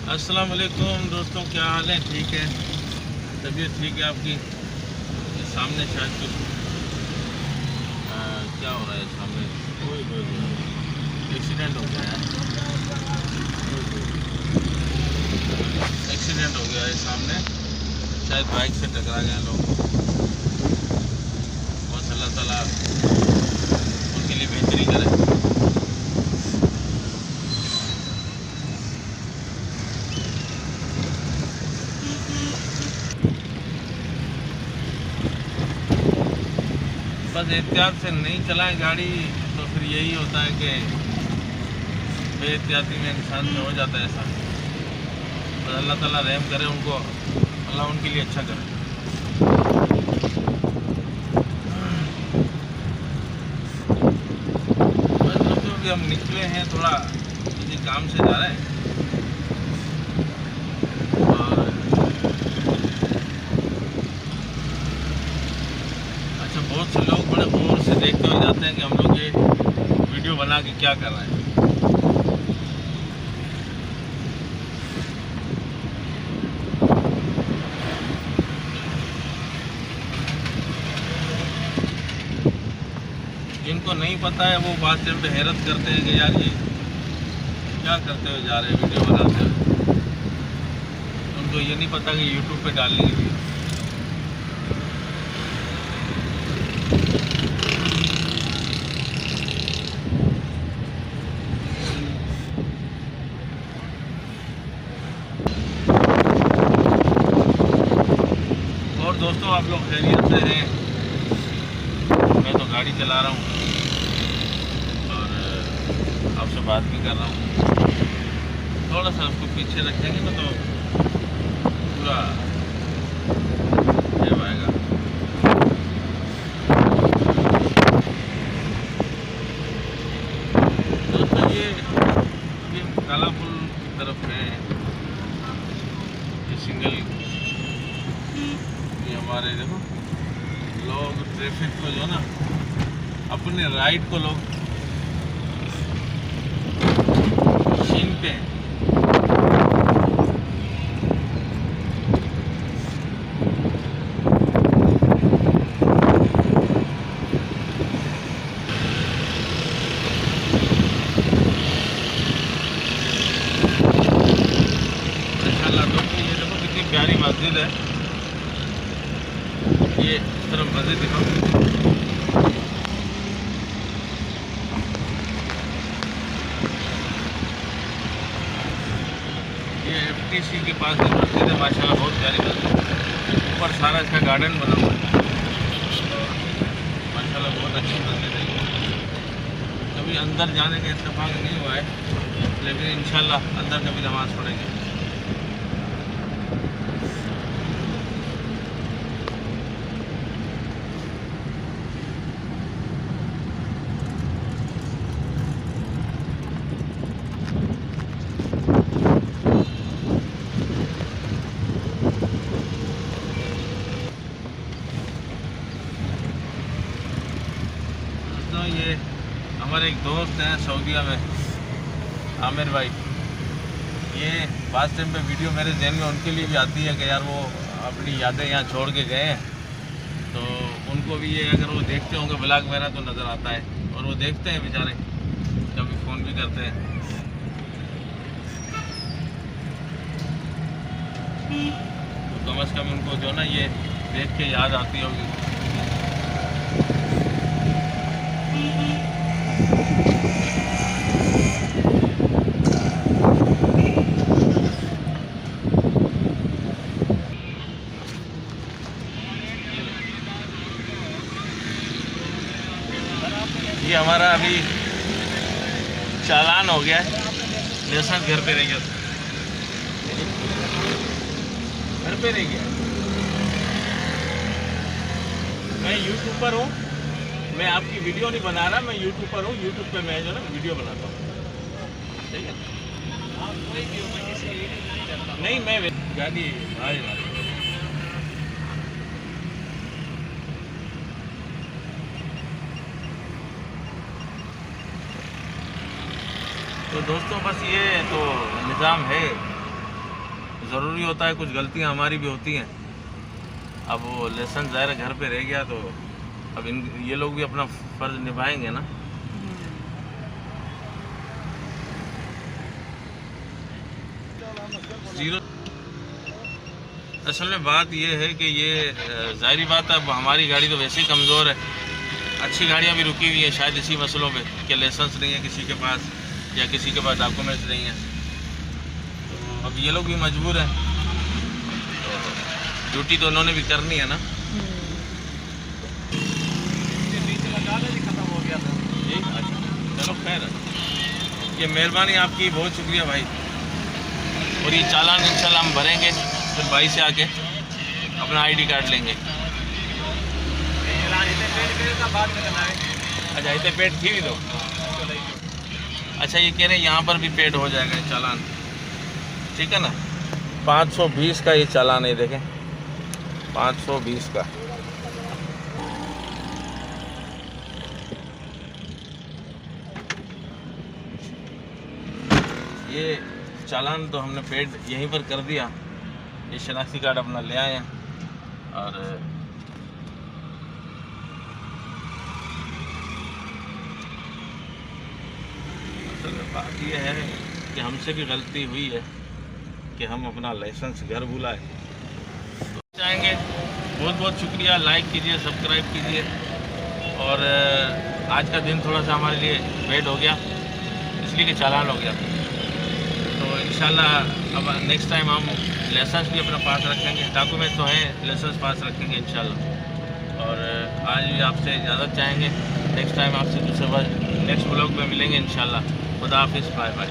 अस्सलाम वालेकुम दोस्तों, क्या हाल है? ठीक है, तबीयत ठीक है आपकी? ये सामने शायद कुछ क्या हो रहा है सामने? कोई एक्सीडेंट हो गया है। एक्सीडेंट हो गया है सामने, शायद बाइक से टकरा गए लोग। बस अल्लाह ताला उनके लिए बेहतरी करे। बस एहतियात से नहीं चलाएं गाड़ी, तो फिर यही होता है कि बेएहतियाती में इंसान से हो जाता है ऐसा। बस अल्लाह ताला रहम करे उनको, अल्लाह उनके लिए अच्छा करे। बस दोस्तों कि हम निकले हैं, थोड़ा किसी काम से जा रहे हैं और अच्छा, बहुत से लोग बड़े गौर से देखते हुए जाते हैं कि हम लोग ये वीडियो बना के क्या कर रहे हैं। जिनको नहीं पता है वो बात जब हैरत करते हैं कि यार ये क्या करते हुए जा रहे हैं वीडियो बनाते हुए। उनको ये नहीं पता कि यूट्यूब पे डालने के लिए। और दोस्तों, आप लोग खैरियत से हैं? मैं तो गाड़ी चला रहा हूँ और आपसे बात भी कर रहा हूँ। थोड़ा सा उसको पीछे रखेंगे ना तो पूरा ये आएगा। दोस्तों ये काला पुल की तरफ है, ये सिंगल, ये हमारे देखो लोग ट्रैफिक को जो ना अपने राइट को लोग छीनते हैं। माशाल्लाह दोस्तों, ये देखो कितनी प्यारी मस्जिद है। ये इस तरफ मस्जिद दिखाओ। ये FTC के पास एक मस्जिद है, माशाल्लाह बहुत प्यारी मस्जिद। ऊपर सारा इसका गार्डन बना हुआ है, माशाल्लाह बहुत अच्छी मस्जिद है। कभी अंदर जाने का इत्तेफाक नहीं हुआ है, लेकिन इंशाल्लाह अंदर कभी नमाज़ पढ़ेंगे। ये हमारे एक दोस्त हैं सऊदीया में, आमिर भाई। ये पास टाइम पे वीडियो मेरे जहन में उनके लिए भी आती है कि यार वो अपनी यादें यहाँ छोड़ के गए हैं, तो उनको भी ये अगर वो देखते होंगे ब्लॉग मेरा तो नज़र आता है। और वो देखते हैं बेचारे, कभी फ़ोन भी करते हैं। तो कम से कम उनको जो ना ये देख के याद आती होगी। ये हमारा अभी चालान हो गया है, लाइसेंस घर पे रह गया, घर पे रह गया। मैं यूट्यूबर हूँ, मैं आपकी वीडियो नहीं बना रहा, मैं यूट्यूबर हूँ। यूट्यूब पे मैं जो ना वीडियो बनाता हूँ, ठीक है? नहीं, मैं गाड़ी भाई तो दोस्तों बस ये तो निज़ाम है। ज़रूरी होता है, कुछ गलतियां हमारी भी होती हैं। अब वो लाइसेंस ज़ाहिर है घर पे रह गया, तो अब ये लोग भी अपना फ़र्ज़ निभाएंगे ना। जीरो असल में बात ये है कि ये ज़ाहिरी बात है, अब हमारी गाड़ी तो वैसे ही कमज़ोर है, अच्छी गाड़ियाँ भी रुकी हुई हैं शायद इसी मसलों पे कि लाइसेंस नहीं है किसी के पास या किसी के पास डॉक्यूमेंट्स नहीं है। तो अब ये लोग भी मजबूर हैं, तो ड्यूटी तो उन्होंने भी करनी है ना। खत्म हो गया था जी, अच्छा चलो खैर, ये मेहरबानी आपकी, बहुत शुक्रिया भाई। और ये चालान इंशाल्लाह हम भरेंगे, फिर भाई से आके अपना ID कार्ड लेंगे। अच्छा इतने पेड थी भी तो, अच्छा ये कह रहे हैं यहाँ पर भी पेड हो जाएगा चालान, ठीक है ना। 520 का ये चालान है, देखें 520 का। ये चालान तो हमने पेड यहीं पर कर दिया, ये शनाख्ती कार्ड अपना ले आए हैं। और बात यह है कि हमसे भी गलती हुई है कि हम अपना लाइसेंस घर बुलाए। तो चाहेंगे बहुत बहुत शुक्रिया, लाइक कीजिए, सब्सक्राइब कीजिए। और आज का दिन थोड़ा सा हमारे लिए वेट हो गया, इसलिए कि चालान हो गया। तो इंशाल्लाह अब नेक्स्ट टाइम हम लाइसेंस भी अपना पास रखेंगे, डॉक्यूमेंट तो हैं, लाइसेंस पास रखेंगे इंशाल्लाह। और आज भी आपसे इजाज़त चाहेंगे, नेक्स्ट टाइम आपसे दूसरे नेक्स्ट ब्लॉग में मिलेंगे इंशाल्लाह। खुदा हाफिज़, बाय बाय।